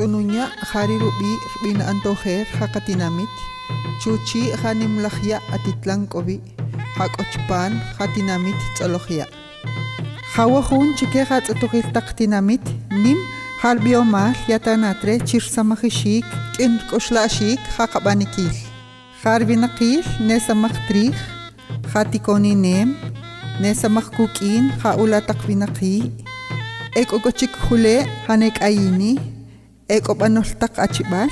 Tsununya hari rubi rubina antojer hakatinamit. Chuchi hanimlahya atitlang kobi. Hakochpan hatinamit tzologya. Hawahun chike hatzatokil taktinamit nim harbiomal yatanatre chirsamahishik in koshlashik hakabanikil. Harbinakil nesamaktrich hatikoni nem nesamakkukin haulatakvinaki. Ekogochik hule hanek ayini. Ekobanoltak achibal.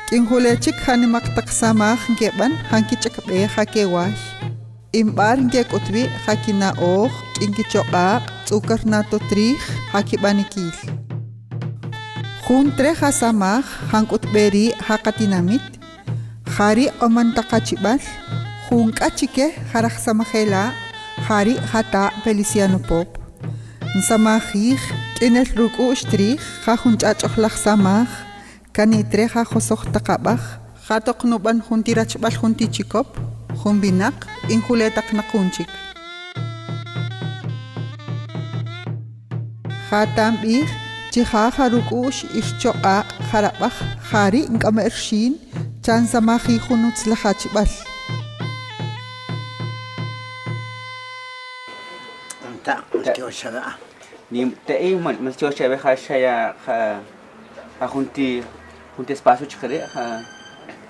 Kin hulechik hanimaktak samah ngeban hankichakbe hakewash. Imbar ngekotwi hakina oh kinkichokak tsukar nato trich hakibanikil. Juntre hasamah hankutberi hakatinamit. Hari omantakachibal. Hunkachike haraksamahela. Hari hata Feliciano Pop. Nsamahich kinel ruku strich hajunchachohlach samah. Kanitre hajosoch takabach. Hatok nuban juntirachbal juntichikop. Humbinak injuletak nakunchik. Hatam ich chiha harukush ischoa harabach hari inkamershin chansamahi hunutzlahachibal. Anta kyoshara. Ni te man kyoshara hashaya ha junti espacio chikre ha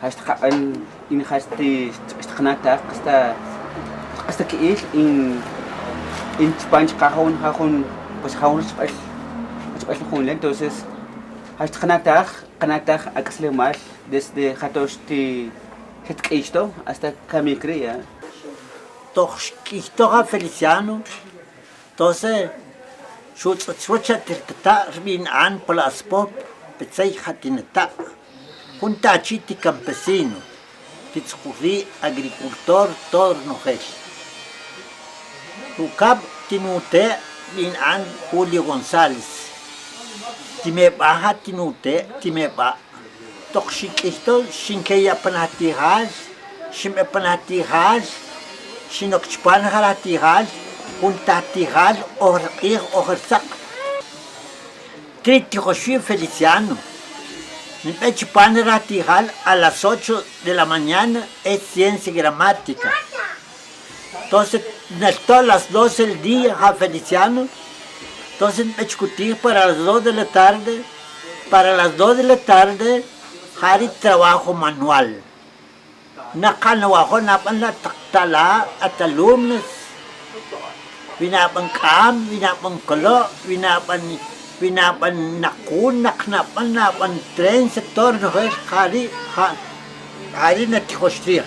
hasta in hasti istqnata hasta que in Spanish cajón pues cajón es un entonces hasta qnata akasle mal desde hatosti esto hasta camicria Doch Feliciano entonces sucha tirta bin an plus pop petsay hatinata junta chiti campesino titsqurri agricultor tornojel Rucab tinute bin an Julio González timeba tinute timeba toxikisto shinkeya panatihal shime panatihal shinokchpan haratihal juntatihal orqih ojersak crítico Feliciano Mi pan ratijal a las 8 de la mañana es ciencia y gramática. Entonces, todas las 12 del día, Feliciano. Entonces, me discutí para las 2 de la tarde. Para las 2 de la tarde, hari trabajo manual. Nakanawaho napan la taktala at alumnos. Winapan kam, winapan kolo, winapan nakun, naknapan tren sector no es hari na tikostria.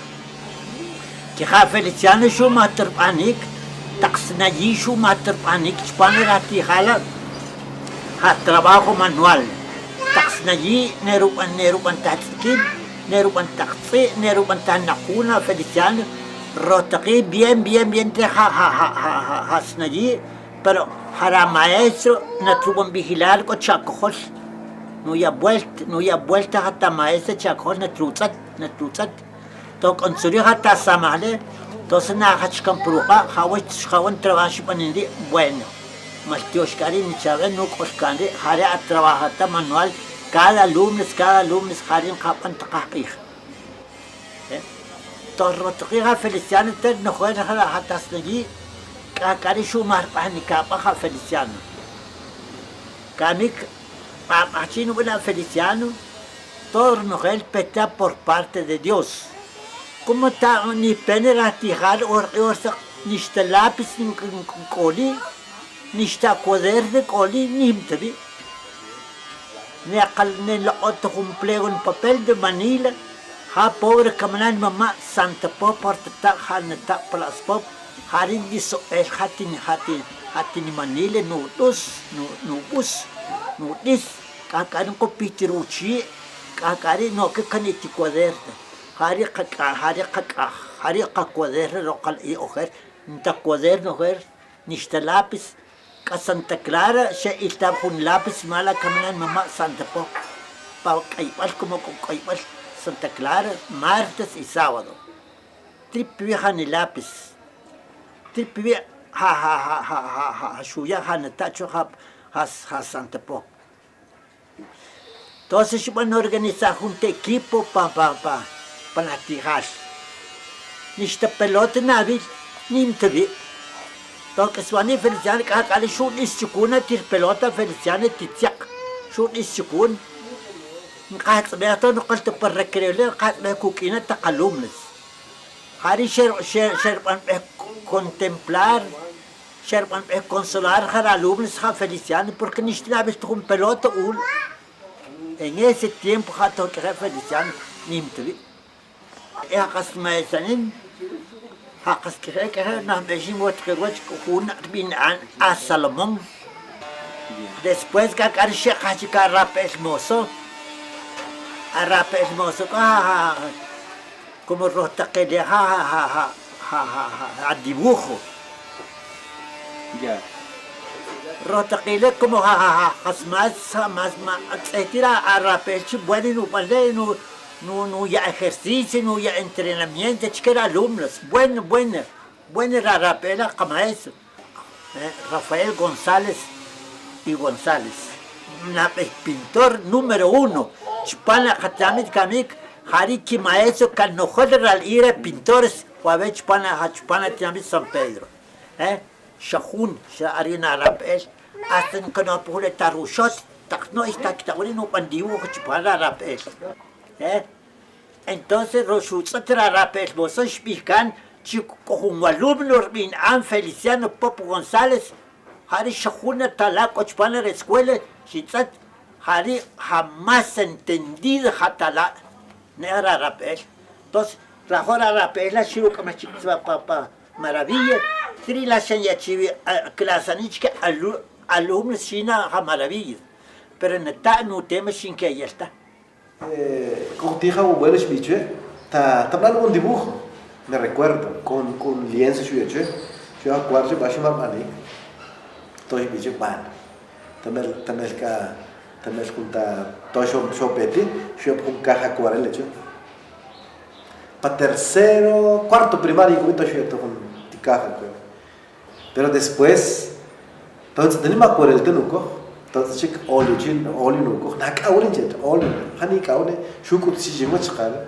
Kaya Feliciano shu materpanik, taksnayi shu materpanik, chpanerati hala ha trabajo manual. Taksnayi nerupan tatskid, nerupan taksi, nerupan tanakuna Feliciano. Rotaki bien te hasnayi, pero para maestro no tuvo vigilar con chacojos. No ya vuelta hasta maestro chacojos no trutzat. To consurio hasta samale, entonces na hachkan pruha, hawan trabajo panindi bueno. Maltioshkari ni chave no koshkandi, hare a trabajata manual, cada alumno harin kapan takahih. Torrotokiha Feliciano ter no juega hatas nagi kakari shumar panikapa Feliciano. Kamik papachino buena Feliciano torno el peta por parte de Dios. Como ta ni peneratijar or ni sta lápiz ni coli ni sta cuaderno de coli ni mtri. Ni aqal ni la otro empleo en papel de Manila. Ha pobre kamanan mama Santa Pop porta hanata plus pop harin diso hatin Manila no bus no dis kakarin ko pitiruchi kakarin no ke kaniti cuaderno hari ka cuaderno local y ojer nta cuaderno ojer nista lápiz ka Santa Clara se está con lápiz mala kamanan mama Santa Pop pa kaibal como con kaibal Santa Clara, martes y sábado. Tripivia ni lápiz. Tripivia shuya hanetacho ha Santa Pop. Entonces van a organizar un equipo para tirar. Ni esta pelota navi, ni mtavi. Entonces van a Feliciano que acá le shoot is chukuna tir pelota Feliciano titiak. Shoot is chukun. Nqat beato no qalta per recreole qat be kukina taqalumnes. Hari sherban contemplar, sherban consolar a alumnos a Feliciano porque ni estaba con pelota un. En ese tiempo jato que Feliciano nimtvi. Hakas maesanin, hakas que na mejimot que un bin a Salomón. Después que acarche cachica rapes mozo. A rapes mozo como rota que le a dibujo. Ya. Rota que le como más etcétera a rapes bueno no ya ejercicio no ya entrenamiento chiquera alumnos buena la rapela como eso. Rafael González y González, pintor número 1. Chupana Hatamit Kamik, Hariki Maestro, Canojoder al Ira pintores, Huave Chupana Tiamit San Pedro. Shahun, Sharina Rapes, hasta que no pude tarushot, no está que no pandivo Chupana Rapes. Entonces, Rosutra Rapes, vos explican, chico como alumno, min An Feliciano Popo González. Hari Shahuna Talaco Chupana de escuela, Shitzat, Hari jamás entendido Hatala, Nera Rapel. Entonces, la Jora Rapel, la Shiruka Machipsa Papa, maravilla, Tri la Shanyachivi, Klasanichka, alumnos China a maravilla. Pero en el no tema sin que ya está. Contigo un buen speech, hablando un dibujo, me recuerdo, con lienzo, yo acuerdo, Bashima Mani. Tôi bị chụp bàn, tamel kunta tôi shopeti, shop un caja acuarela chứ. Pa tercero, cuarto primario cuento yo con caja acuarela. Pero después, entonces tenemos acuarela tenuco, entonces chic óleo nuco, na caulen jet, óleo, hani caulen, shukut si llegó chicar.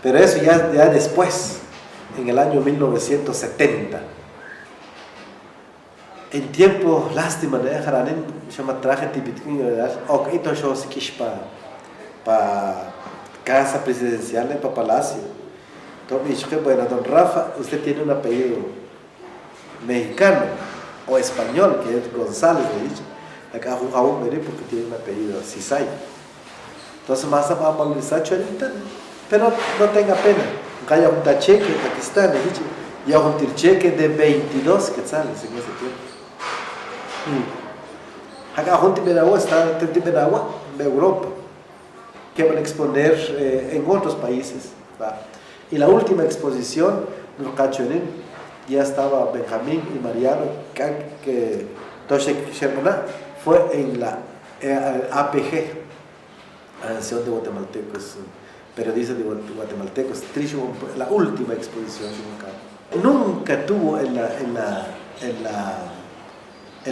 Pero eso ya después, en el año 1970. En tiempo, lástima, ¿no? Jaranen, yo me traje típico, ok, entonces yo sí para casa presidencial, para palacio. Entonces, dije, bueno, don Rafa, usted tiene un apellido mexicano o español, que es González, le dije. Acá aún veré porque tiene un apellido Cisay. Entonces, más vamos a valorizar, pero no tenga pena. Acá un cheque, aquí está, le dije. Y un cheque de 22 quetzales en ese tiempo. Acá junto a Benagua está en Europa, que van a exponer en otros países. ¿Va? Y la última exposición, ya estaba Benjamín y Mariano, que fue en la APG, Asociación de Guatemaltecos, Periodistas de Guatemaltecos, la última exposición. Nunca tuvo en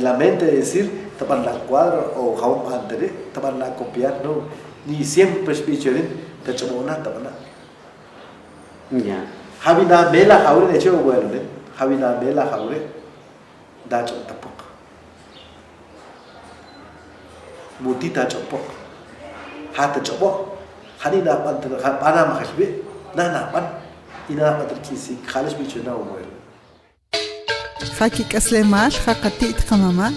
la mente de decir, tapan la cuadro o jaun antere, tapan la copiar, no, ni siempre espichorin, cachamona, tapana. Ya. Habina mela jaure, de hecho, bueno, Habina mela jaure, dacho tapok. Mutita chopok, hata chopok, hanina pana mahashbe, nana pan, ina patrikisi, khalish bichona bueno. Haki kaslemash hakatit kamama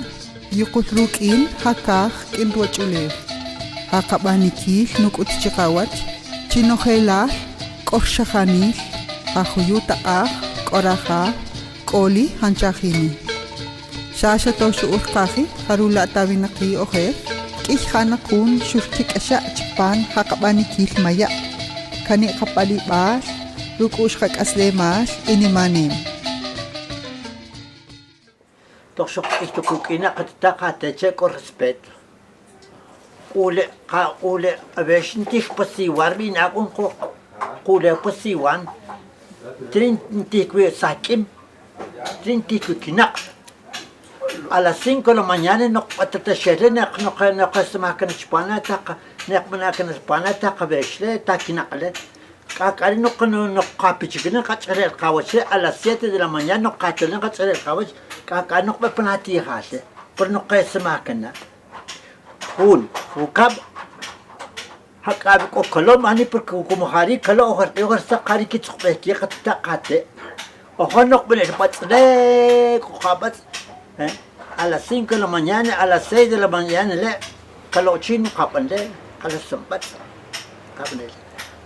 yukutruk'in hakaj k'inruach'ulew haqab'anikil nuk'ut chiqawach chinojelaj k'orxajanil hajuyu ta'aj k'orajaj k'oli hanchajini xaxa toxu'ur qaji jarula' tabinaqi ojer k'ij janaqun xurchik'axa' chipan haqab'anikil maya' kani' qap'alib'al ruk'ux qak'aslemaal inimanem. Entonces, esto kukina kataka teche con respeto. Ule a veces ntich pasiwar bin akun ko ule pasiwan. Trin tikwe sakim. Trin tikwe kinak. A las 5 de la mañana no patatashele no kasama kan chpana taka نقمنا كنسبانا تقبشله تاكينقله قاقاري نقابيجنا قاصري القاوش على 7 de la mañana نقاتلنا قاصري القاوش قاقار نقبه بناتي خاله برنقه سماكنا هون وكاب هكابي كلهم اني بركو مخاري كلا اوغر سقاري كي تخبه كي قتقاته وهو نقبل البطلك وخابت على 5 de la mañana a las 6 de la mañana لا kalau chin kapan le kalau sempat kapan le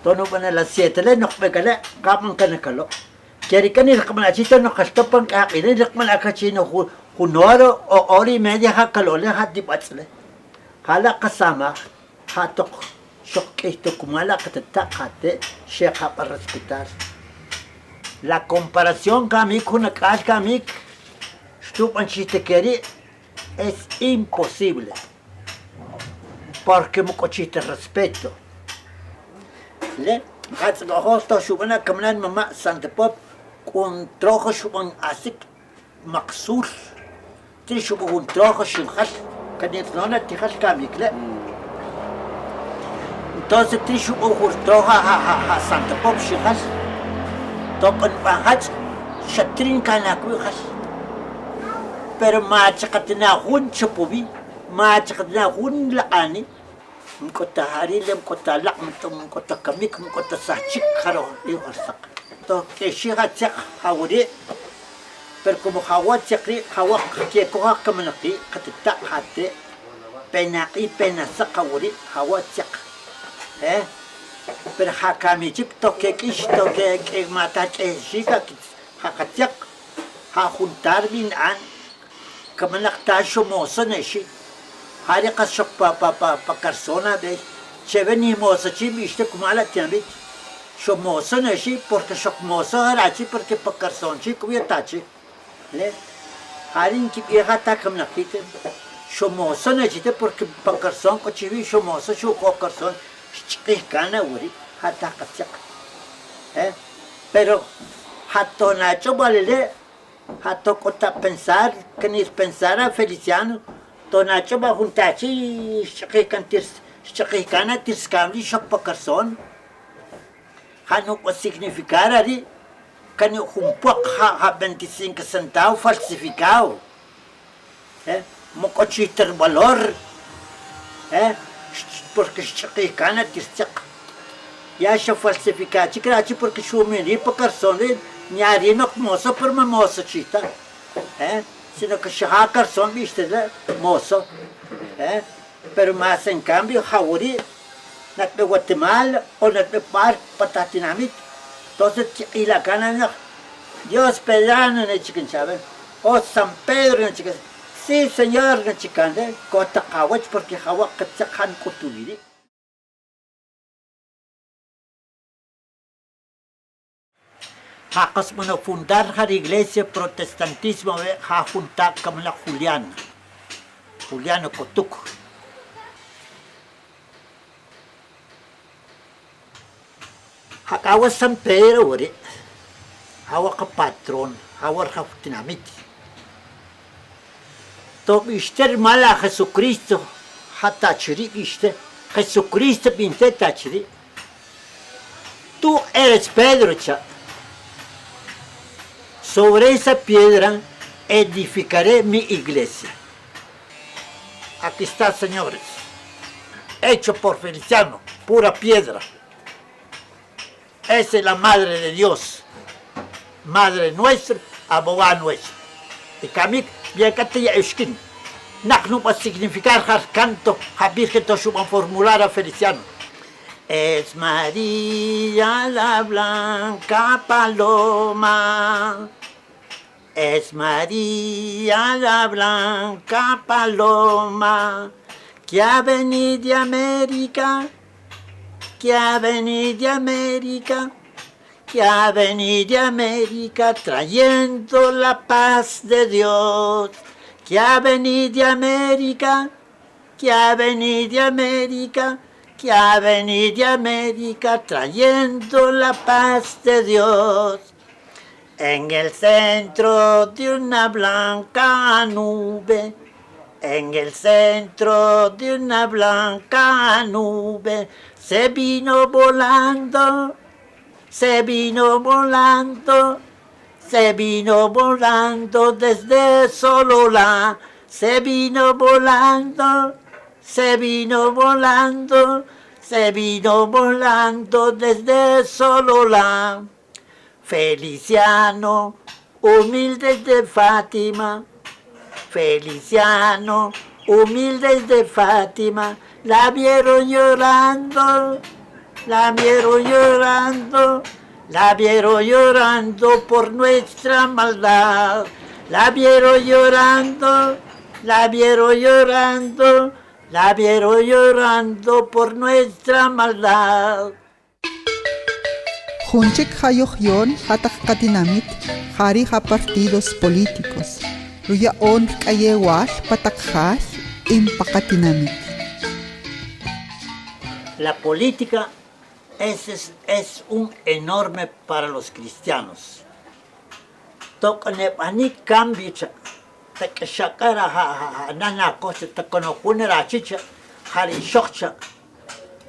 tono pana las 7 le nok begala kapan kana kalau jadi kan ni kapan aci to nok kastopan ka ini kapan akacino hunoro o ori media ha kalau le hati batsle hala kasama hatok شق esto como la que te tacate checa para respetar la comparación kami kuna kas kami stupan chiste queri es imposible porque mucochiste respeto le gats go hosto shubana kamnan mama sante pop con trojo shuban asik maksur ti shubun trojo shimhat kanit nona tihas kami le entonces ti shubun trojo ha sante pop shihas topan pahat shatrin kana kuhas pero machakatina hun chupubi machakatina hun laani mkota harile mkota lak mkota kamik mkota sachik kharo iwarsak to keshiga tsak hawri per como hawa tsakri hawa ke ko kamanaki qatita hatte penaqi penasak hawri hawa tsak per hakami chip to ke kish to ke mata shiga hakatyak ha juntar bin an kamanak tasho moso neshi hari kasok pa persona de cheveni moso chi viste como la tiambi sho moso neshi porque sok moso harachi porque pa person chi kuvietachi le hari ki vieja ta kamnakite sho moso neshi porque pa person ko chi vi sho moso sho ko person chikana uri hata katyak pero hato nacho balele hato kota pensar que ni pensar a Feliciano tonacho ba juntachi shakikana tirskamli shok pa karson hano pa significar ari kani humpuak ha 25 centavos falsificado mocochiter valor porque shakikana tirsak ya sha falsificar chikrachi porque shumiri pa karson Nyari nok moso per ma moso chita, sino que shahakar son viste la moso, pero más en cambio hauri, nat de Guatemala o nat de par patatinamit, entonces y la cana no, Dios pedrano en el chicken saben, o San Pedro en el chicken, sí señor en el chicken, kota kawach porque hawa katsakan kutubiri. Hakas mana fundar hari iglesia protestantismo ha junta kamla Juliano Kotuk. Hakawa San Pedro ore. Hawa ka patron, hawa ka tinamit. To mister mala Jesucristo hata chiri iste. Jesucristo pinte tachiri. Tú eres Pedro cha. Sobre esa piedra edificaré mi iglesia. Aquí está, señores. Hecho por Feliciano, pura piedra. Esa es la Madre de Dios. Madre nuestra, abogada nuestra. Y Kamik, ya que te esquin. Naknu va a significar canto, a Virgen Toshuban formular a Feliciano. Es María la blanca paloma. Es María la blanca paloma que ha venido de América, que ha venido de América, que ha venido de América trayendo la paz de Dios, que ha venido de América, que ha venido de América, que ha venido de América trayendo la paz de Dios. En el centro de una blanca nube En el centro de una blanca nube se vino volando, se vino volando, se vino volando desde Sololá, se vino volando, se vino volando, se vino volando desde Sololá. Feliciano, humilde de Fátima, Feliciano, humildes de Fátima, la vieron llorando, la vieron llorando, la vieron llorando por nuestra maldad, la vieron llorando, la vieron llorando, la vieron llorando por nuestra maldad. Junchik hayohyon hatak katinamit, hari ha partidos políticos. Luya on kayewal patakjas impakatinamit. La política es un enorme para los cristianos. Tokanepani cambio takashakara nana cosa takonokunera chicha harishokcha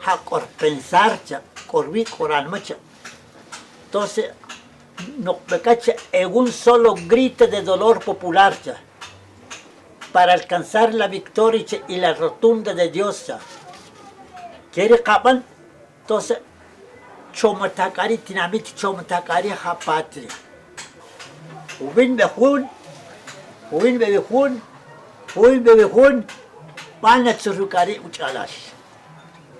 hakor pensarcha korvi koranmacha. Entonces no pecacha en un solo grito de dolor popular para alcanzar la victoria y la rotunda de Dios. ¿Quiere capan? Entonces, chomatakari tinamit chomatakari ha patria. Ubin behun, van a tsurukari uchalash.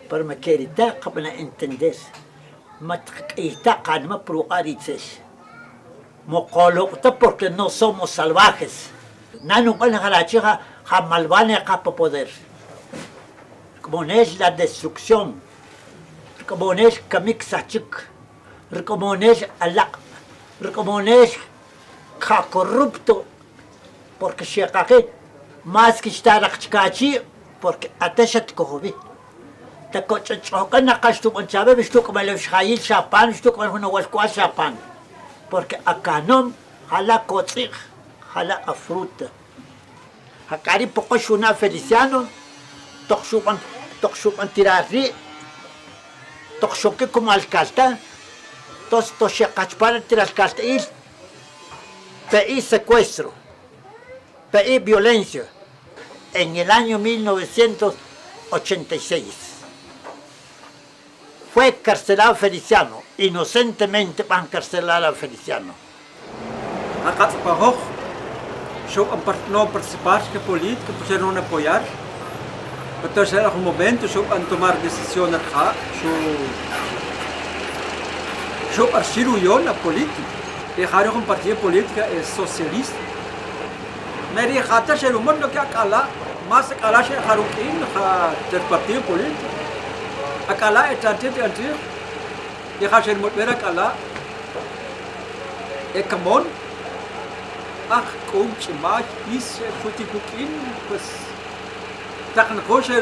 Pero me querita capana entender. Matquita canma pruarites. Mocolocta porque no somos salvajes. Nanu van a la chica jamalvane capa poder. Como es la destrucción. Como es kamixachik. Como es alak. Como es corrupto. Porque si acá más que estar achikachi porque ateshat kohobi. Tacochocan na castu conchabe visto como el shail chapan visto como una huascua chapan. Porque acá no jala cotzig, jala a fruta. Acá poco es una Feliciano, toxupan tirarri, toxoque como alcalde, toxecachpar tirar alcalde, peí secuestro, peí violencia, en el año 1986. Fue encarcelado Feliciano, inocentemente van a encarcelar a Feliciano. Acá se pagó, no participar de política, pues no apoyar. Entonces era un momento, yo van a tomar decisiones acá, yo archivo la política. Dejaron un partido político socialista. Me dijeron que el mundo que acá, más acá se dejaron del partido político. Acala es antes, deja ser volver acala, camón, coach, más, is, futikukin, pues, tan cosa,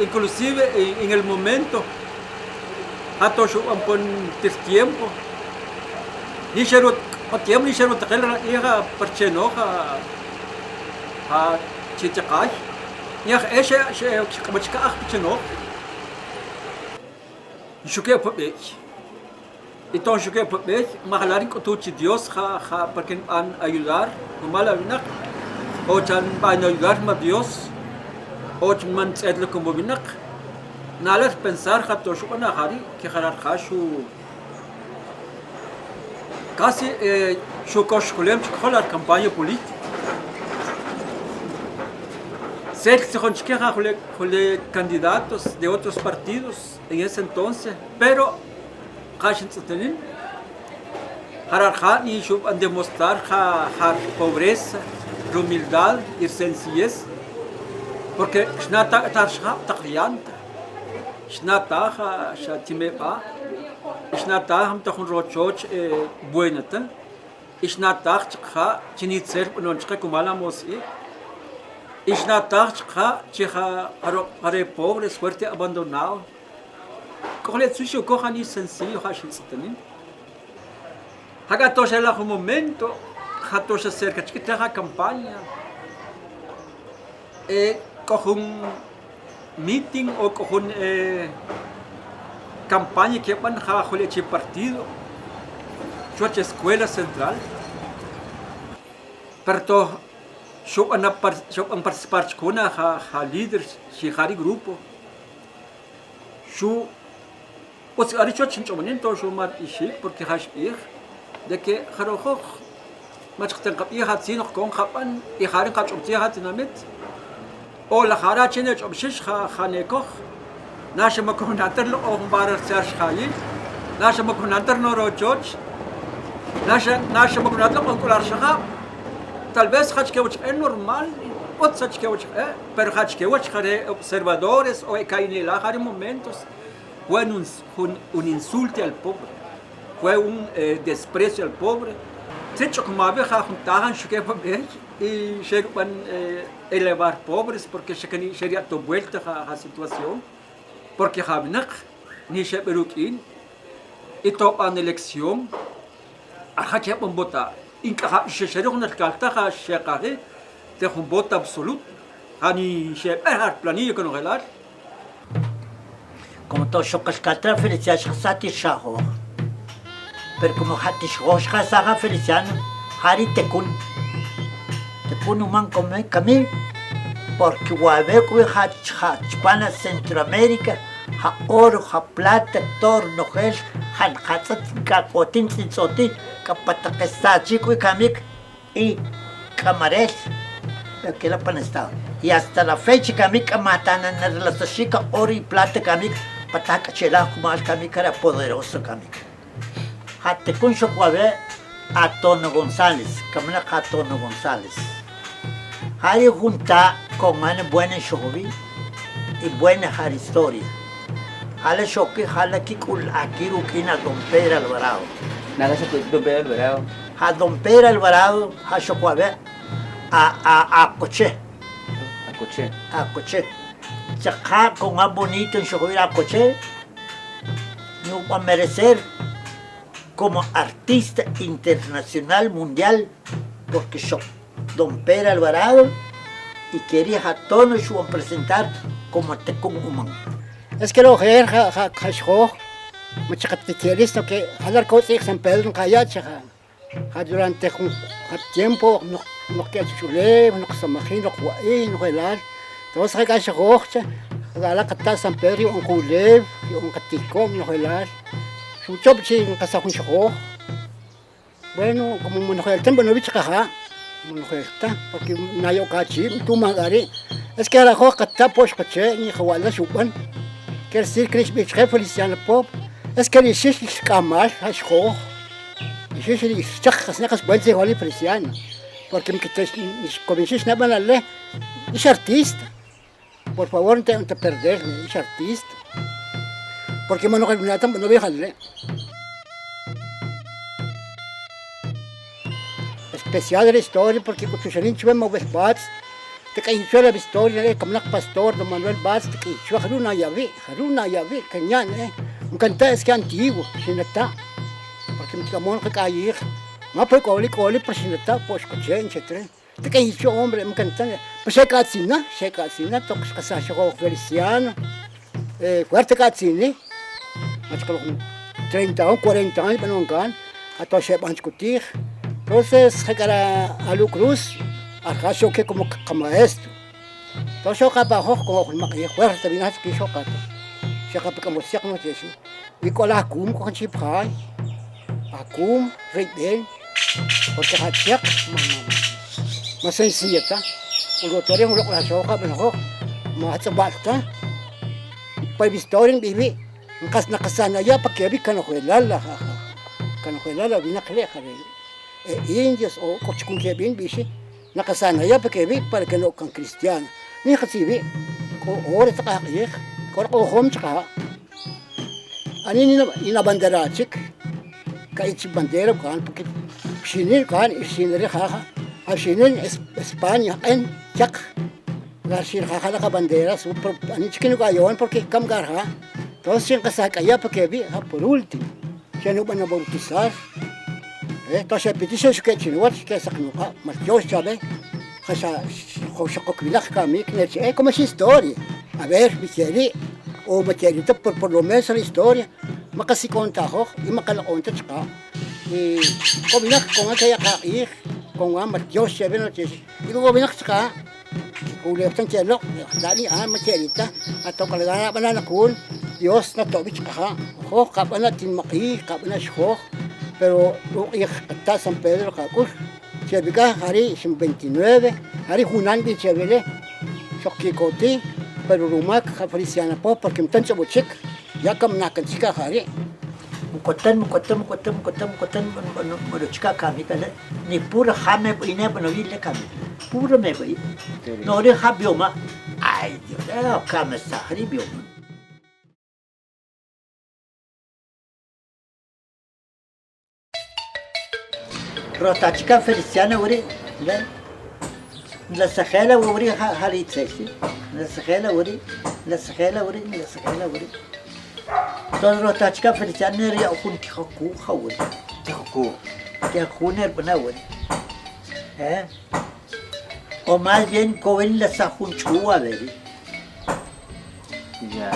inclusive en el momento, a todos un tiempo, ni se lo tiempo, ni se lo trajeron, era percheno, a chichacay, y ese, como chica, percheno. Yo quiero poder. Entonces yo quiero poder. Mahalarin ko tuchi Dios para que van a ayudar. Como la vinak. O chan van a ayudar a Dios. O chan man tzedlo como vinak. Nala pensar que todo eso na hari que harar hashu. Casi yo coschulem chkola campaña política. Sé que se consideran candidatos de otros partidos en ese entonces, pero Hashin Satanin, Hararhan y Shub demostrar pobreza, humildad y sencillez, porque Shnata Tarshab Takrianta, Shnata Shatimeba, Shnata Hamtahun Rochoch Buenata, Shnata Chinitzer Nonchka Kumala Mosi. Ishnatachka, chiha, are pobre, suerte abandonado. Coge el suyo, cojan y sencillo, hashin satanin. Haga tosha la un momento, haga tosha cerca, chiquita campaña. Cojo un meeting o cojo un campaña que van a hacer partido, yo escuela central, pero yo van a participar con líderes, si hay grupo, yo pues ahora yo chinchomento yo mar ishi porque has de que harojo ما تقتنقبيه هاتين قون خبان يخارن قاچوبتي هاتنامت او لخارا چنه چوبشش خانيكوخ ناش مكون ناتر لو بارر سرش خايل ناش مكون ناتر نورو جوج ناش مكون ناتر قولار شخا talvez خاچ كوچ normal ot sach كوچ pero خاچ كوچ خره observadores o caine la hari momentos fue un insulto al pobre fue un desprecio al pobre. Techo como había juntaban que y llegan elevar pobres porque sería tu vuelta a la situación porque habnak ni se peruquín y topan elección a que un vota inca se sería una carta a checar de un voto absoluto ani se pegar planillo con relar como todo chocas catra felicidades sati shaho. Pero como hatish roshka saga Feliciano, hari tekun human como kami, porque huabeco hachpana Centroamérica, ha oro, ha plata, tor, nogel, han hatzat, kakotin, sinzoti, kapatakesachico y kamik, y camarel, que la panestado. Y hasta la fecha kamik matan en la chica oro y plata kamik, pataka chela como al kamik era poderoso kamik. Hasta con Chocuabe a Tono González, camina a Tono González. Hari junta con una buena shobi y buena historia. Hala shoki, hala kikul akiru kina Don Pedro Alvarado. Nada se Don Pedro Alvarado. A Don Pedro Alvarado, a Chocuabe a Coche. A Coche. A Coche. Chaka con más bonito en Chocuabe a Coche. No va a merecer como artista internacional mundial porque soy Don Pedro Alvarado y quería a todos a presentar como tecún humano. Es que lo que es mucha catequista que hablar con San Pedro en Cayacha durante un tiempo no que chule no que se imagina no velar entonces hay que hacer la cata San Pedro un culev un caticón no velar su job sin casa con show bueno como el tiempo no bicha caja no está porque no hay cachi tú magari es que la joca está pues coche ni jawala suban que decir que es bicha Feliciano pop es que el shish camas es jo y shish chacas necas puede ser Juan Feliciano porque me quites como shish no van a leer es artista por favor no te perderme es artista porque no voy a dejarle. Especial de la historia porque con tu chalín chuve moves bats te caí la historia como un pastor Don Manuel Bats te caí chuve haruna yavi cañán un canta es que antiguo sin está porque me camón que caí no puede coli por sin está pues coche etcétera te caí chuve hombre me canta pues se cacina toques casacho con Feliciano fuerte cacine acho que 30 o 40 años para no gan hasta se van a discutir. Entonces, a Lu Cruz, acaso que como maestro. Entonces, yo trabajo como maquilla fuerte, bien así que yo cato. Yo cato como si no te sé. Y con la cum con chip high, acum, reiden, porque hachak, más sencilla, ¿tá? Un doctor en lo que la choca, pero más basta. Para historia viví, en casa nakasana ya para que vi canojuelala, vina creja. Indios o cochicun que bien biche nakasana ya porque vi para que no con cristiano ni casi vi ahora está aquí ahora home chica ani ni na bandera chic caich bandera kan porque sinir kan sinir jaja a sinir España en chac la sir jaja la bandera super ani chiquino gayon porque cam garja entonces casa ya porque vi por último ya no van a bautizar entonces, petición es que chino, que es que no, más yo sabe, que Joshokokvilak kami, ¿cómo es historia? A ver, Micheli, o Michelita, por lo menos la historia, makasikontajo, y makalakonta tsaka. Y kobinak, kung kaya kaik, kung Dios siya binotis, y kobinak tsaka, kulip ng tiyelo, dali Michelita, at o kalagana bananakun, Dios na tobich ka, ho, kapana tinmaki, kapana shok, pero ik kata San Pedro kakus, siya biga, hari 29, hari hunan bin siya bile, Shokikoti, pero rumak kaparisiana po, porque mtan sa buchik, yakam nakan sika hari. Mukotan, chika kami kala, ni pura hame ine banawile kami, pura me bai, no re ha bioma, ay Dios, kami sa hari bioma. Rotachka Feliciana uri, la sajela uri hari tsesi, la sajela uri. Todos Rotachka Feliciana ri akun tihaku hawuri. Tihaku ner bana uri. O más bien coven la sajun chua veri. Ya.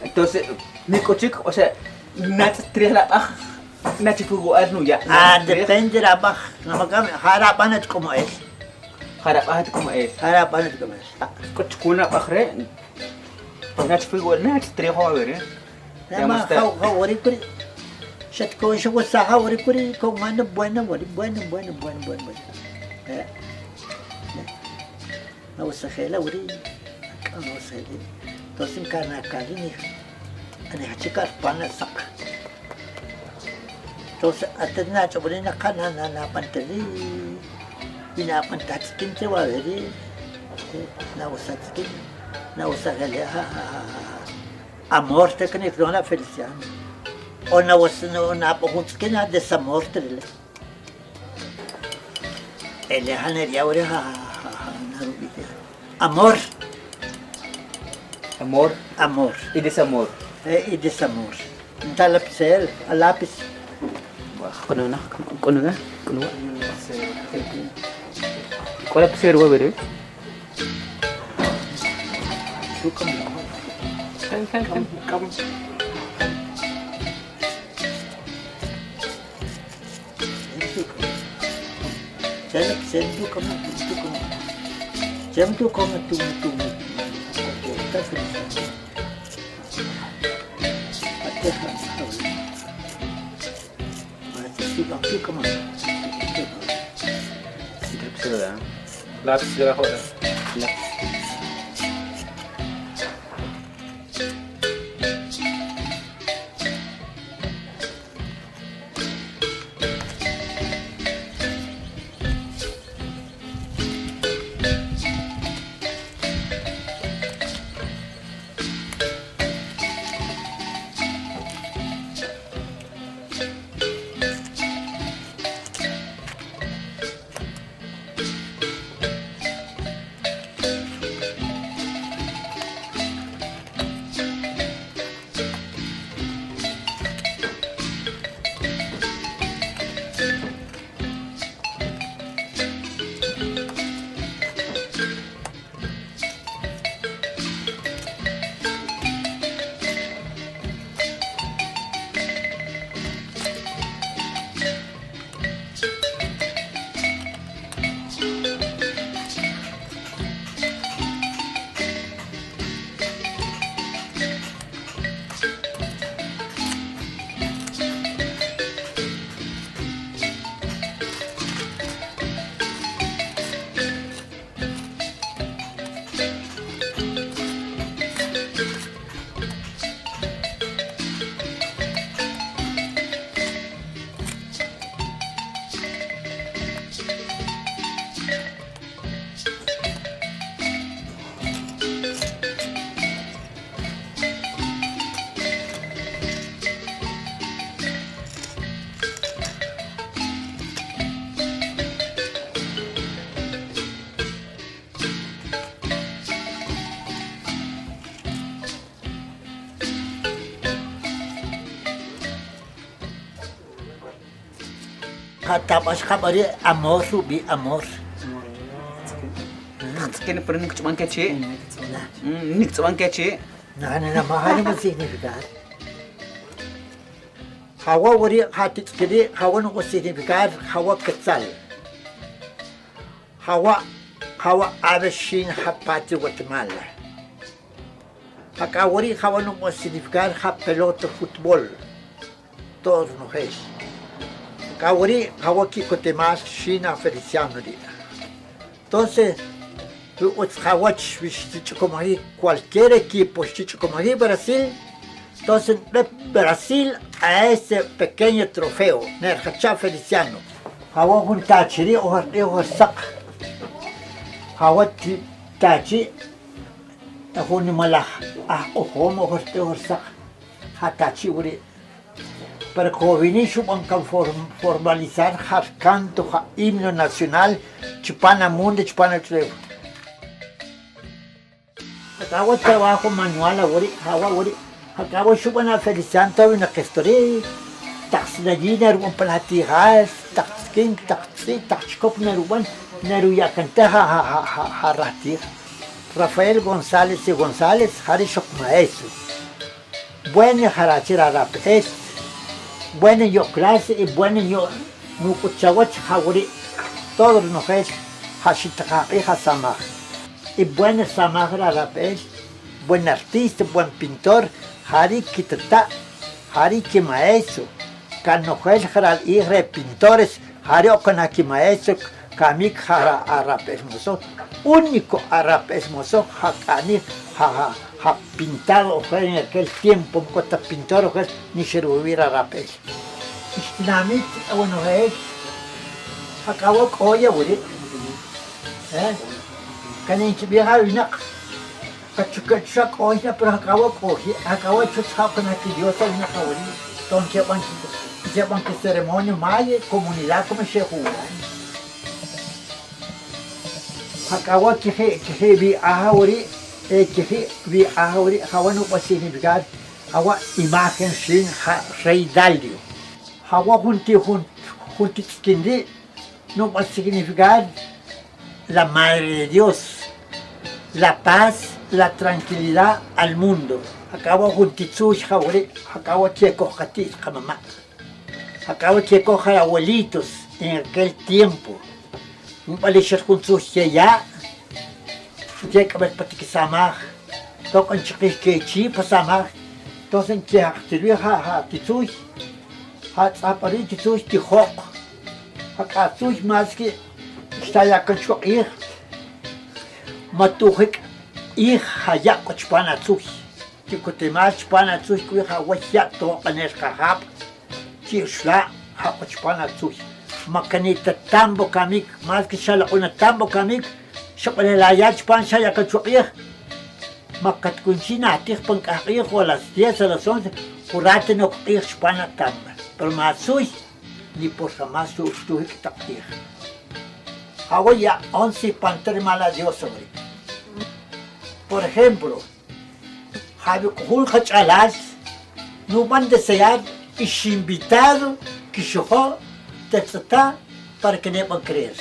Entonces, mi cochico, o sea, nats tres la nachifuguan no ya. Depende la baj, no magam harapanet como es. Harapahat como es. Harapanet como es. Cochicuna bajre. Nachifuguan nats tres jóvenes. Nama hawuri puri. Shat ko siya sa hawuri puri kung ano bueno. Nawasakela uri. Nawasakela. Tosin kana kalini. Ani hachikar panasak. Entonces, antes na chobre na kana na pantali, pinapantatskin siya wari, nausatskin, nausagali amor te kaniflo na Feliciano, o napahutskin na desamor trile. Elehaneria wari narubite. Amor. Amor. Y desamor. Y desamor. Talapsel, alapis. Kuno nga. Kuala pa sir wabere. Come. Jam tu kamu tu. Aquí como Lapis de la joda. Tapos ka ba rin amor, subi amor. ¿Quién es Nick Tsumankechi? Nick Tsumankechi. Nana mahal mo significar. Hawa wari hatit kiri hawa no significar hawa quetzal. Hawa abeshin hapati Guatemala. Hakawari hawa no significar ha pelota fútbol. Todos no es. Hakawari hawa kikotemas shina Feliciano día. Entonces cualquier equipo, como aquí Brasil, entonces Brasil a ese pequeño trofeo, Nerjachá Feliciano. Hawa un tachiri o sak. Hawa tachi, un malaj, o homo o sak, hatachi uri. Pero como vinimos a formalizar el canto, el himno nacional, Chupana Mundo, Chupana Trevo. Acabo trabajo manual ahora, acabo Chupana Feliciano, una gestora, taxinagina, un palatigas, taxkin, taxcop, neruya canteja, ratir. Rafael González y González, Harishok Maestro. Buena jarachira rapet. Bueno yo clase y bueno yo nukuchawach hawri todos nos es hashitaka hija samaj y buen samaj rapel buen artista buen pintor hari kitata hari que maestro canojel jaral y pintores hari okanaki maestro kamik jara arapes mozo único arapes mozo hakani ha pintado en aquel tiempo, cuando pintor ni se lo hubiera rapel. Istinamit, bueno, acabo con ella, ¿verdad? Canin se viaja una, cachucachuac oya, pero acabo de chuchar con aquí Dios a una cabrón. Entonces llevan que ceremonia maya, comunidad como se juega. Acabo que vi ahora. Que vi ahora hawa no va a significar hawa imagen sin rey Dalio. Hawa junti skindi no va a significar la madre de Dios, la paz, la tranquilidad al mundo. Acabo junti sus hawari, acabo que cojatis mamá. Acabo que cojar abuelitos en aquel tiempo. Un palishas con sus ya. Jek abet patiki samach, tok an chikich kechi pasamach, tosen kiach tiru ha tituj, ha tsapari tituj tihok, ha katsuj maski, staya kanchuk matuhik hayak chpana tsuj, tikotemach chpana tsuj kui ha wachyak to panesh kahap, chishla ha chpana tsuj, makanita tambo kamik, maski shala una tambo kamik, Shopalaya Chpancha Yakachuya Makat Kunchina, Tipankari, o a las 10 a las 11, Curate no Irspana Tamba, pero Matsui, ni por jamás su Tapir. Hago ya 11 panter mala Dios sobre. Por ejemplo, Javi Kuhulhach Alas, no van a desear y invitado que yo te trata para que no creer.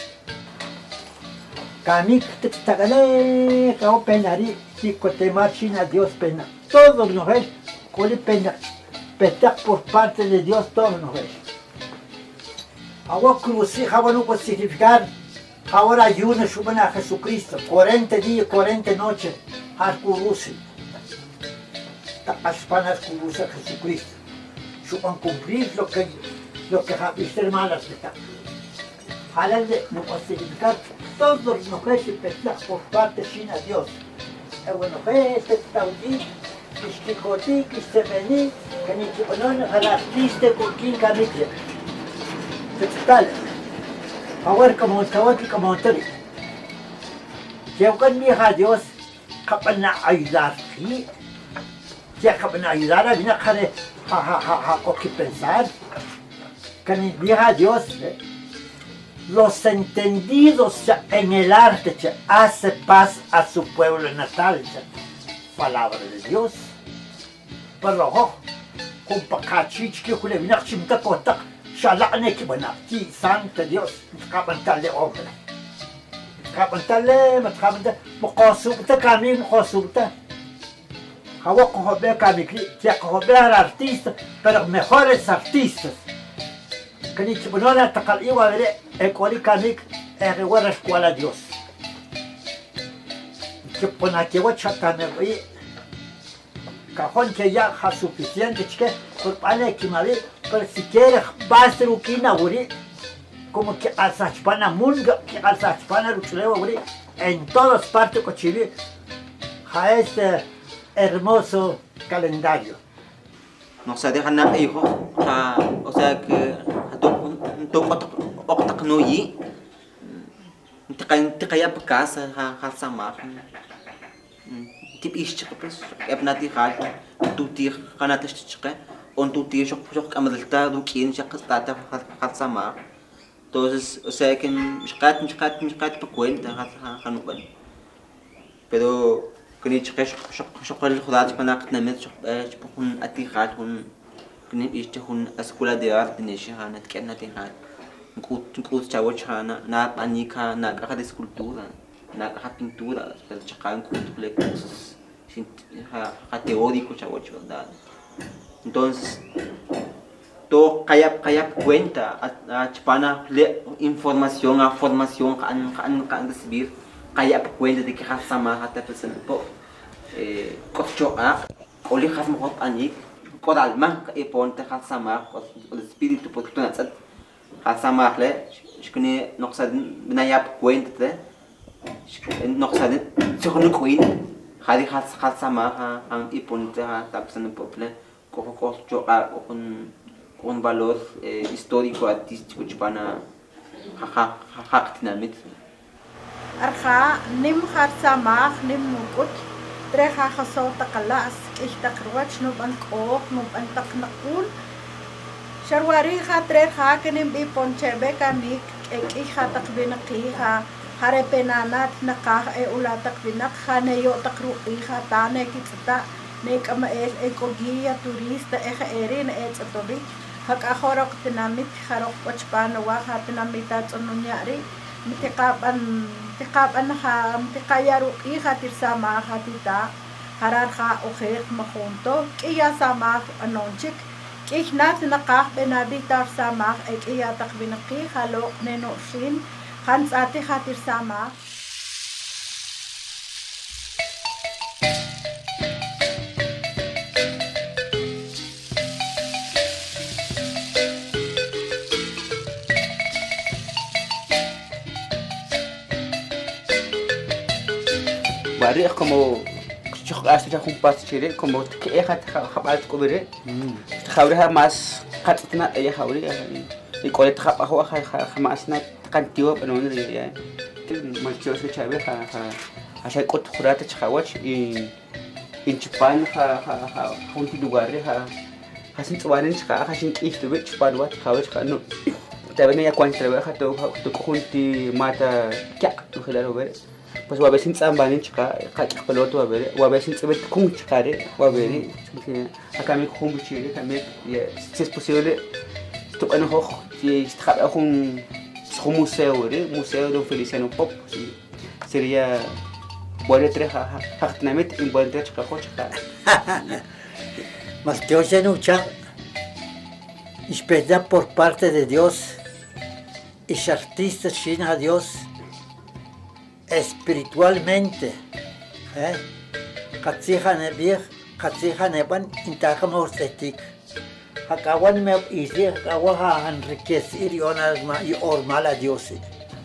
Kamik te tagale, kao penari, si cote marchina Dios pena. Todos nos ves, cole pena, petak por parte de Dios, todos nos ves. Agua cruci, agua no puede significar, ahora ayuno suben a Jesucristo, 40 días, 40 noches, al cruci. Aspanas cruci a Jesucristo. Suban cumplir lo que viste malas de tal. Halal no puede significar. Todos los mujeres y por parte de Dios. Bueno, este taudí, que coti, que se vení, que ni que bueno, a la triste con quien camille. Tal. Ahora como estaba aquí como tal. Yo con mi hija Dios, capaz ayudar, ¿sí? Ya capaz ayudar a mí a care, o que pensar. Que mi hija Dios, los entendidos en el arte hace paz a su pueblo natal. Palabra de Dios. Pero con pacachich que le vino a chimta cota, shalane que bueno, ti santo Dios, capantal de hombre. matkapantalle, maqosubta kami maqosubta. Hawa kohobe kami tia kohobe artista, pero mejores artistas. Kani chibunola takal iwa vere ekoli kami ewara escuela Dios. Chipona que chatane vi. Cajón que ya ha suficiente que por pane que me pero si quiere basta lo que inaugure como que al sachpana munga que al sachpana ruchlewa uri en todas partes cochivi a este hermoso calendario. No se deja nada hijo, o sea que tu no yi te caía por casa ha samar tip ish pues ابناتي خالد توتي قناه تشتقه on توتي شق عملتها دوكين شق تاعها خالد samar entonces o sea que مش قات بكوين خنوبن pero كني شق الخدات بناقت نمت شق بكون اتي خالد هون كني ايش تكون اسكولا ديار دنيش هانا تكنا تي نقول تشاوش هانا نا انيكا نا قاعد اسكولتورا نا قاعد pintura pero chacan cultura cosas teórico chawocho verdad entonces todo kaya cuenta a chpana información a formación kan recibir kaya cuenta de que hasta más hasta presente po cocho a oli has mo anik kodalma e ponte hasta más el espíritu por tu natsat hasta más le shkuni noqsad binaya cuenta noqsad chokno queen Hari khas sama ang ipunta tapos ng popular ko con valor histórico artístico chpana hak dinamit arha nim khar sama nim mukut tre khaso taqalas ihtakrwach no ban ko no ban taknaqul sharwari kha tre kha kenim bi ponchebe kanik ik khataqbinqi kha hare penanat nakah ulatak binak khaneyo takruqi khatane kitsta nek ama ekogia turista erin etsatobi hak akhorok tinamit kharok pachpan wa khatinamita tsununyari mitiqaban ha mitiqayaru i khatir sama khatita harar kha okher makhonto kiya sama anonchik kihnat nakah benabi tar sama ekiya takbinqi khalo nenoshin Hans ate khatir sama Bari como hasta un pas chile como que eja khabat kubere khawriha mas khatna ya khawri y colet khabaho khamasna kantiwa panon ya malcho se chabe ha qot khurata chawach in Japan ha hunti dugare ha sin tswanin chka ha sin ishtu be chpan wat khawach khanu tabene ya kwantra be khato hunti mata kya to khilaro be pues wa besin tsambanin chka khak peloto wa be wa besin tsbet kum chkare wa be acá me khum chile kame si es posible to ano ho istkhab un museo de Feliciano Pop sería bueno tres hactinamit en buen tres cajocha Mas Dios ya no cha espera por parte de Dios y artistas china a Dios espiritualmente katsija nebir katsija neban intakamos etik Hakawan me hice aguaja enriquecer y ormal a Dios.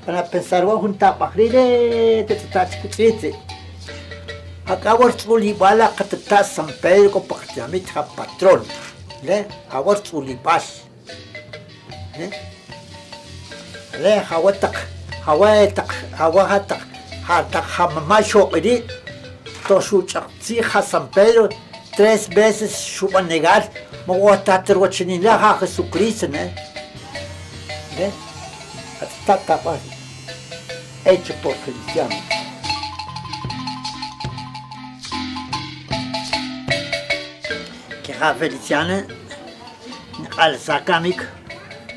Para pensarว่าคุณตาปักเร่te tach kutete. Hakawar tsuli bala katata San Pedro ko pakjamit ha patron. Le hawar tsuli bas. Le hawatak hawatak hatak hamama shokiri to shuchaqti ha San Pedro 3 veces shuban negar Mogotater wachinila ha Jesucristo, ¿ne? Está capaz, hecho por Feliciano. Que ha Feliciano, al sakamik,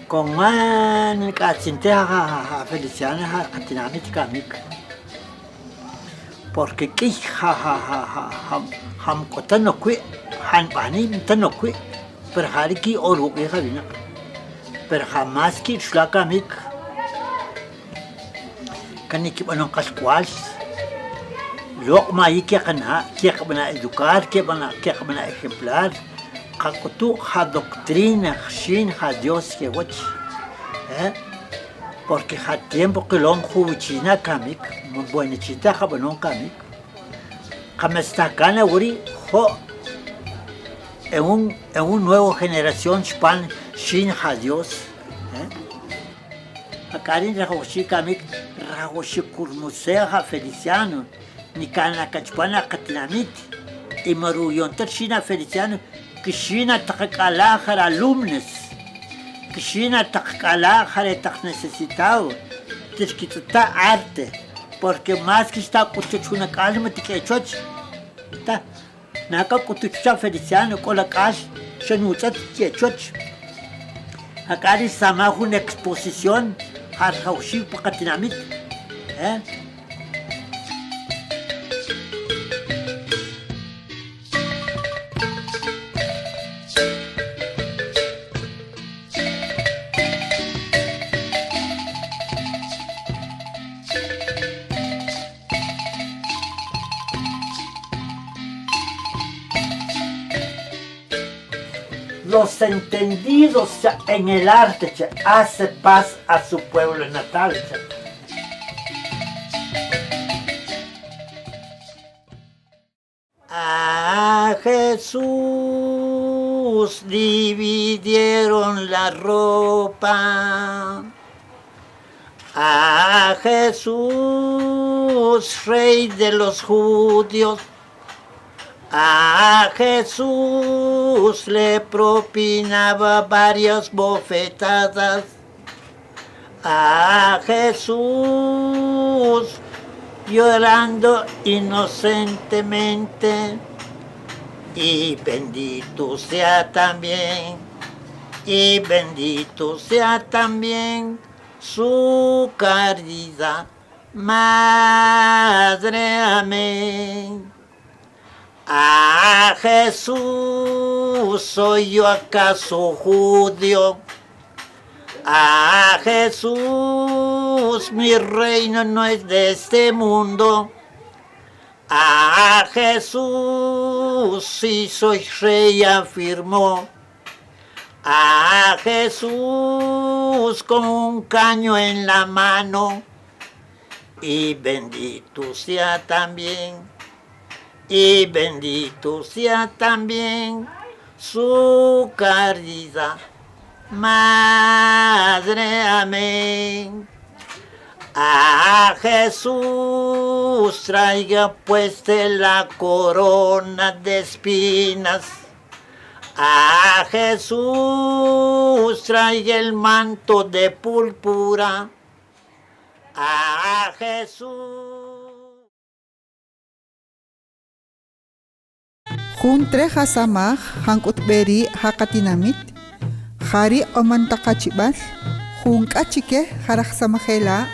con man, que atinte ha Feliciano, ha dinamit kamik. porque que ham kotano kwe han bani tano kwe pero hari ki oru ke habina pero jamás ki shlaka mik kaniki banon kaskwal lok ma yike kana que bana educar que bana ejemplar kakutu ha doctrina shin ha Dios que wach porque ha tiempo que lo jubichina kamik buena chita ha banon kamik kama está kana wuri ho en un nuevo generación span shin ha Dios akarin rahoshi kamik rahoshi kurmusea ha Feliciano ni kana kachpana katinamit y maruyon tershina Feliciano kishina takakala para alumnos kishina takakala para tak necesitado tishkituta arte porque más que está kutuchuna kalma tikechoch ta naka kutucha Feliciano kola kash shanuchat tikechoch akari samahu una exposición har haushi pakatinamit los entendidos en el arte hace paz a su pueblo natal. A Jesús dividieron la ropa. A Jesús, rey de los judíos. A Jesús le propinaba varias bofetadas. A Jesús llorando inocentemente. Y bendito sea también su caridad. Madre, amén. A Jesús, ¿soy yo acaso judío? A Jesús, mi reino no es de este mundo. A Jesús, si soy rey, afirmó. A Jesús, con un caño en la mano. Y bendito sea también su caridad. Madre, amén. A Jesús traiga puesta la corona de espinas. A Jesús traiga el manto de púrpura. A Jesús. Juntre hasamah hankut beri hakatinamit hari omantakachibal hunkachike haraksamahela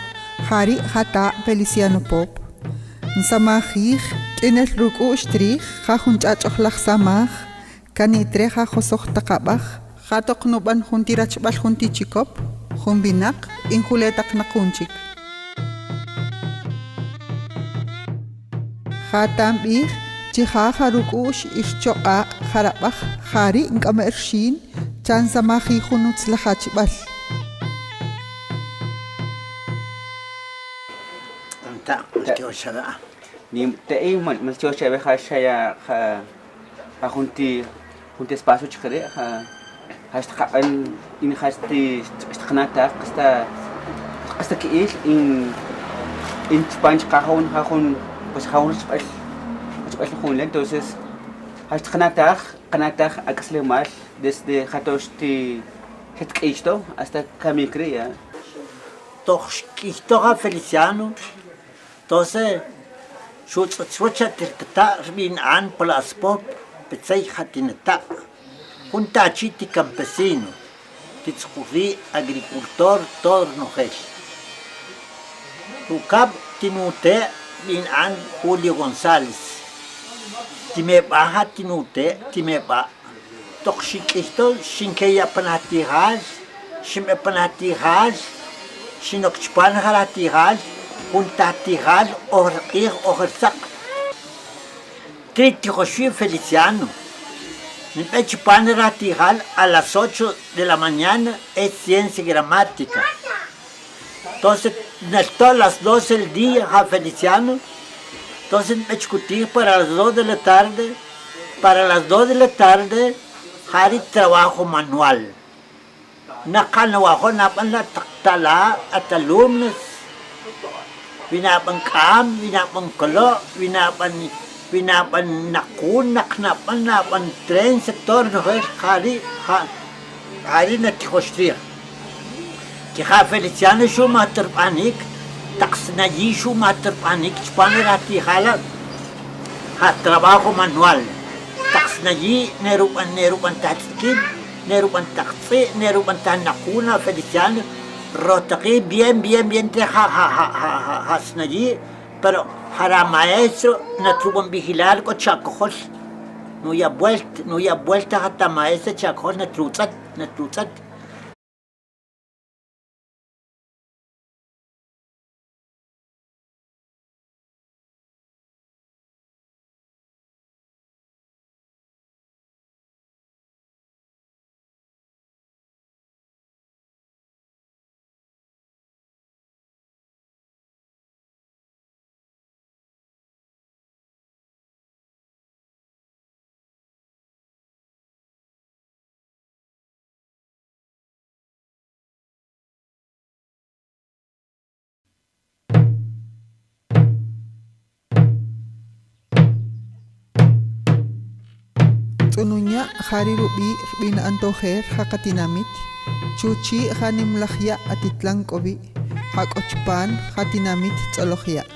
hari hata Feliciano Pop nsamahih inel ruku strih hahunchachohlach samah kanitre hahosoh takabah hatok nuban huntirachbal huntichikop humbinak inhuletak nakunchik hatam bih Chiha harukush ischoa harabach hari inkamershin chansamahi hunuts lahachibal. Anta, kyo shara. Ni te man kyo shara khashaya junti espacio chikre hasta in hasti istqnata hasta que in Spanish kahun pues kahun entonces hasta qanataj akasle mal desde hatoshti hetkisto hasta kamikria toja Feliciano entonces chucha tirta bin an polaspop petsay hatinata junta chiti campesino titsquri agricultor tornojel ukab tinute bin an Julio González. Time baha tinute, time ba. Tok shikito, shinkeya panatihal, shime panatihal, shinokchpan haratihal, puntatihal, orqir, orsak. Triti Josué Feliciano. Mi pan ratihal a las 8 de la mañana es ciencia gramática. Entonces, todas las 12 del día, a Feliciano. Entonces, me discutí para las 2 de la tarde. Para las 2 de la tarde, hari trabajo manual. Nakanawaho napan na taktala at alumnos. Winapan kam, winapan kolo, winapan nakun, napan tren, sektor, hari na tikostria. Kaya Feliciano siya materpanik, taksnayi siya materpanik, spanarati halat, trabajo manual. Taksnayi, nerupan tatskid, nerupan taksi, nerupan tanakuna, Feliciano, rotaki, bien, te hasnayi, pero para maestro, natruban vigilar ko chakojol. No ya vuelta hasta maestro chakojol, natrutzat. Tsununya hari rubi rubina antoher hakatinamit. Chuchi hanimlahya atitlang kobi. Hakochpan hatinamit tsolohya.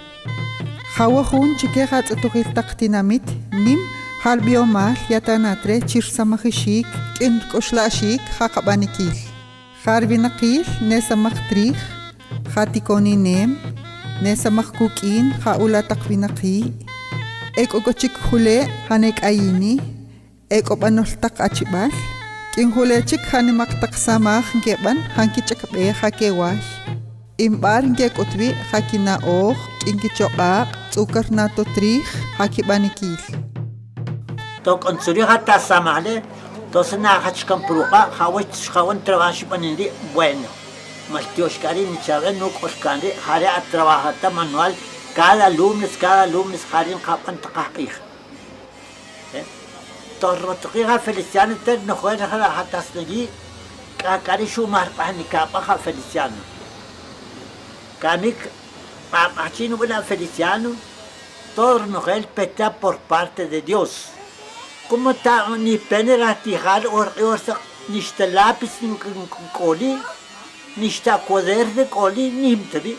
Hawahun chike hatsatuhil taktinamit nim harbiomal yatanatre chirsamahishik kin koshlashik hakabanikil. Harbinakil nesamaktrih hatikoni nem nesamakkukin haulatakvinaki. Ekokochik hule hanek ayini. Ekopanoltak achibal, kin hulechik hanimaktak samah ngeban hankichakbe hakewash. Imbar ngekotwi hakina oh, kinkichokak, tsukar nato trih, hakibanikil. Tok onsuri hata samale, tos na hachkan pruka, hawan trabajo panindi bueno. Maltioshkari ni chaven no koshkandi, hare a trabajata manual, cada alumnos harin kapan takakih. Torrotiga Feliciano no juega hasta allí, Cacari Sumar Panicapa Feliciano. Camic Papachino Feliciano, todo Nogel peta por parte de Dios. Como está ni penera tijar o ni está lápiz ni coli, ni está cuaderno de coli, ni mtabi.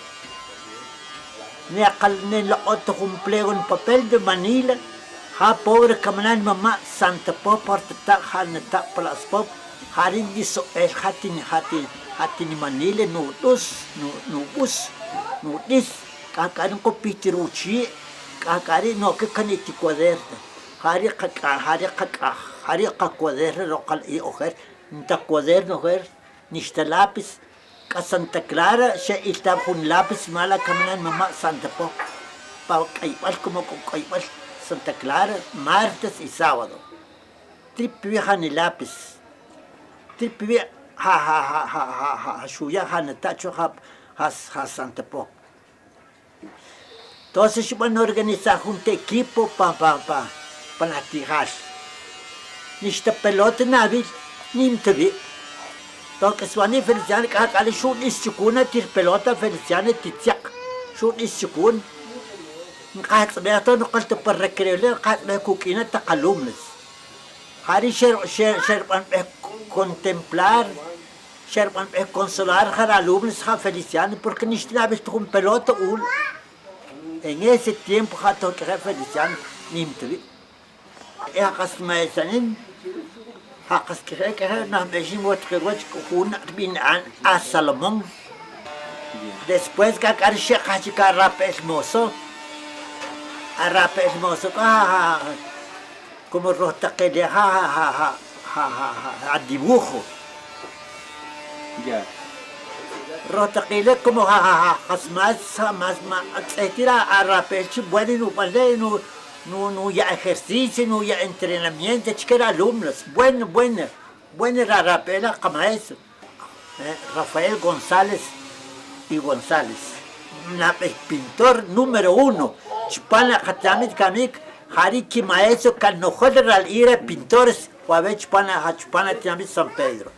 Ni la otro cumpleo en papel de Manila. Ha pobre kamanan mama Santa Po porta hanata plus pop harin diso hatin Manila no bus no dis kakarin ko pitiruchi kakari no ke kaniti cuaderno hari ka cuaderno local y ojer nta cuaderno ojer nista lápiz ka Santa Clara se está con lápiz mala kamanan mama Santa Po pa kaibal como kaibal Santa Clara, martes y sábado. Tripi ni lápiz. Tripi shuya hanatacho ha Santa Po. Entonces van a organizar un equipo para tirar. Ni esta pelota nabil, ni mtabi. Entonces Suani Feliciano kakali shun ischukuna tir pelota Feliciano titiak. Shun ischukun. Kahit beto no kalto per recreole kahit be kukina ta kalumnes. Hari share pan contemplar, share pan consolar a alumnos a Feliciano porque ni estaba visto con pelota ul. En ese tiempo jato que Feliciano nimtri. Hakas maesanin hakas que na mejimo trewach kun bin an a Salomón. Después que acarche hachika rapes mozo arrap hermoso, como rotaquele, al dibujo. Ya. Rotaquele como más, etcétera, arrapelchi, bueno, no ya ejercicio, no ya entrenamiento, chiquera alumnos, bueno, arrapela como eso. Rafael González y González, pintor número 1. Chupana Hatamit Kamik, Hariki Maestro, Canojoder al ir pintores, o a ver Chupana Tamit San Pedro.